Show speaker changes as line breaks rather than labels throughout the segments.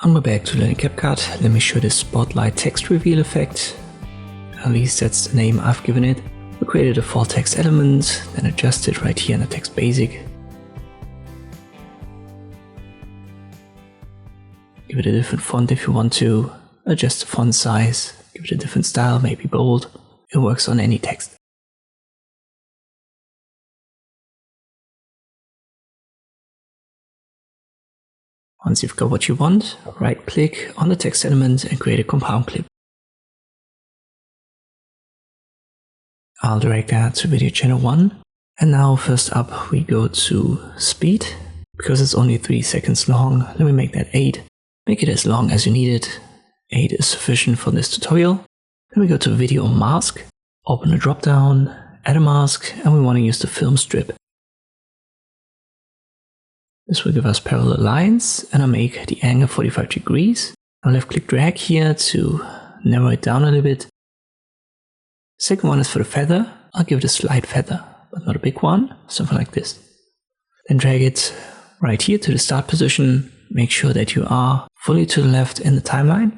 And we're back to learning CapCut. Let me show this spotlight text reveal effect. At least that's the name I've given it. We created a default text element, then adjust it right here in the text basic. Give it a different font if you want to. Adjust the font size. Give it a different style, maybe bold. It works on any text. Once you've got what you want, right-click on the text element and create a compound clip. I'll direct that to video channel 1. And now first up we go to speed. Because it's only 3 seconds long, let me make that 8. Make it as long as you need it. 8 is sufficient for this tutorial. Then we go to video mask, open a drop-down, add a mask, and we want to use the film strip. This will give us parallel lines, and I'll make the angle 45 degrees. I'll left click drag here to narrow it down a little bit. Second one is for the feather. I'll give it a slight feather, but not a big one, something like this. Then drag it right here to the start position. Make sure that you are fully to the left in the timeline.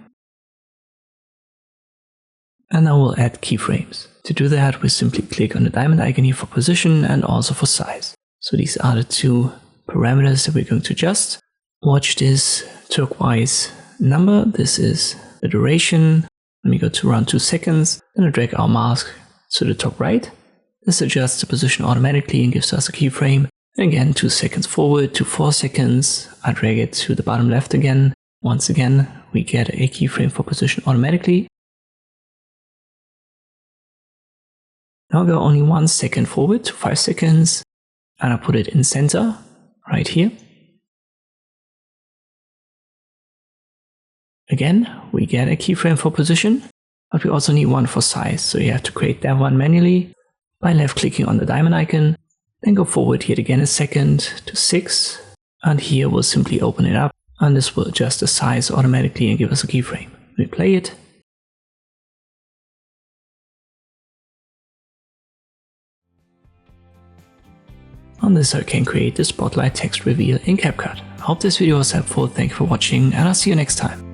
And now we'll add keyframes. To do that, we simply click on the diamond icon here for position and also for size. So these are the two parameters that we're going to adjust. Watch this turquoise number. This is the duration. Let me go to around 2 seconds. Then I drag our mask to the top right. This adjusts the position automatically and gives us a keyframe. And again, 2 seconds forward to 4 seconds. I drag it to the bottom left again. Once again, we get a keyframe for position automatically. Now I'll go only 1 second forward to 5 seconds. And I put it in center. Right here. Again, we get a keyframe for position, but we also need one for size, so you have to create that one manually by left clicking on the diamond icon, then go forward yet again a second to 6, and here we'll simply open it up, and this will adjust the size automatically and give us a keyframe. We play it. On this I can create the spotlight text reveal in CapCut. I hope this video was helpful, thank you for watching, and I'll see you next time.